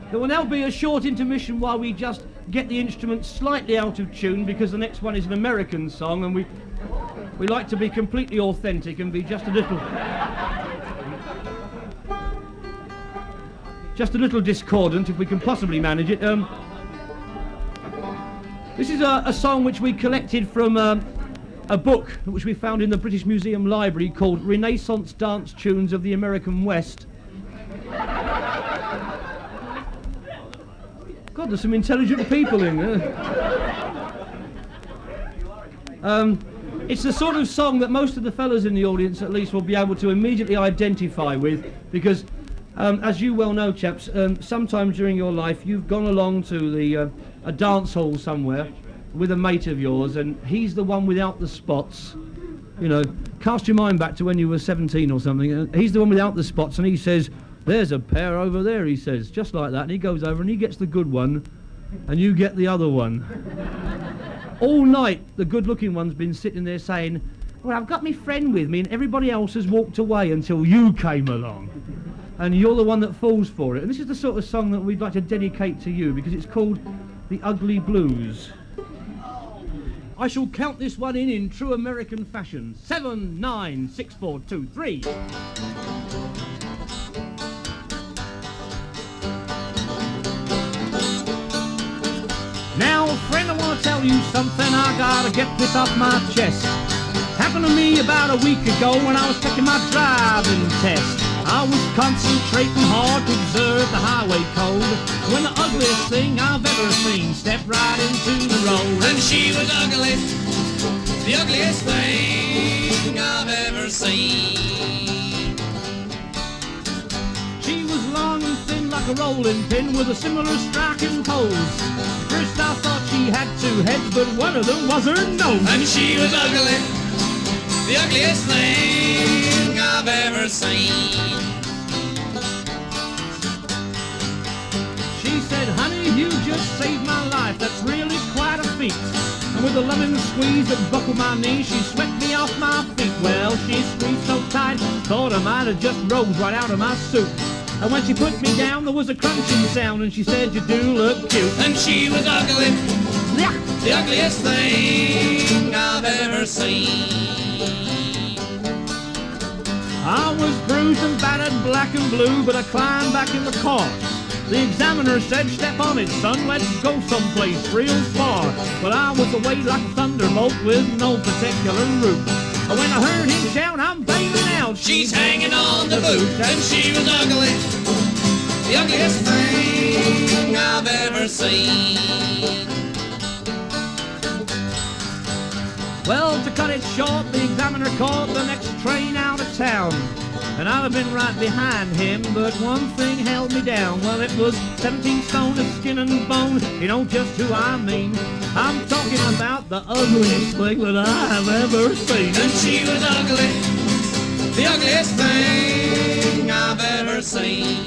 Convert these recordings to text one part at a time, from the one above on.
There will now be a short intermission while we just get the instruments slightly out of tune, because the next one is an American song, and we like to be completely authentic and be just a little discordant if we can possibly manage it. This is a song which we collected from a book which we found in the British Museum Library called Renaissance Dance Tunes of the American West. God, there's some intelligent people in there. It's the sort of song that most of the fellas in the audience at least will be able to immediately identify with, because as you well know, chaps, sometime during your life you've gone along to a dance hall somewhere with a mate of yours, and he's the one without the spots. You know, cast your mind back to when you were 17 or something. He's the one without the spots, and he says, "There's a pair over there," he says, just like that, and he goes over and he gets the good one, and you get the other one. All night, the good-looking one's been sitting there saying, "Well, I've got my friend with me, and everybody else has walked away until you came along." And you're the one that falls for it. And this is the sort of song that we'd like to dedicate to you, because it's called The Ugly Blues. I shall count this one in true American fashion. 7, 9, 6, 4, 2, 3. Now, friend, I want to tell you something. I gotta get this off my chest. Happened to me about a week ago when I was taking my driving test. I was concentrating hard to observe the highway code when the ugliest thing I've ever seen stepped right into the road. And she was ugly, the ugliest thing I've ever seen. She was long and thin like a rolling pin with a similar striking pose. First I thought she had two heads, but one of them was her nose. And she was ugly, the ugliest thing I've ever seen. She said, "Honey, you just saved my life, that's really quite a feat." And with a loving squeeze that buckled my knee, she swept me off my feet. Well, she squeezed so tight, thought I might have just rose right out of my suit. And when she put me down, there was a crunching sound, and she said, "You do look cute." And she was ugly, the ugliest thing I've ever seen. I was bruised and battered, black and blue, but I climbed back in the car. The examiner said, "Step on it, son, let's go someplace real far." But I was away like a thunderbolt with no particular route. And when I heard him shout, "I'm bailing out," She's hanging on the boot. And she was ugly, the ugliest thing I've ever seen. Well, to cut it short, the examiner caught the next train out of town. And I'd have been right behind him, but one thing held me down. Well, it was 17 stone of skin and bone. You know just who I mean. I'm talking about the ugliest thing that I've ever seen. And she was ugly, the ugliest thing I've ever seen.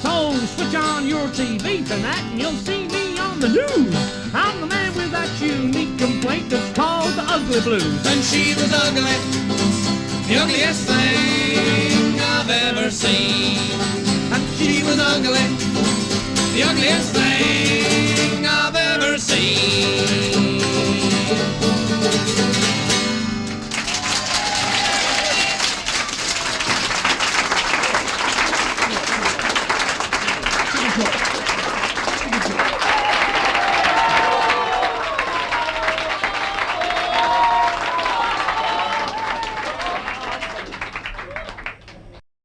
So switch on your TV tonight and you'll see me on the news. I'm the man with that unique complaint that's called the ugly blues. And she was ugly, the ugliest thing I've ever seen. And She was ugly, the ugliest thing I've ever seen. she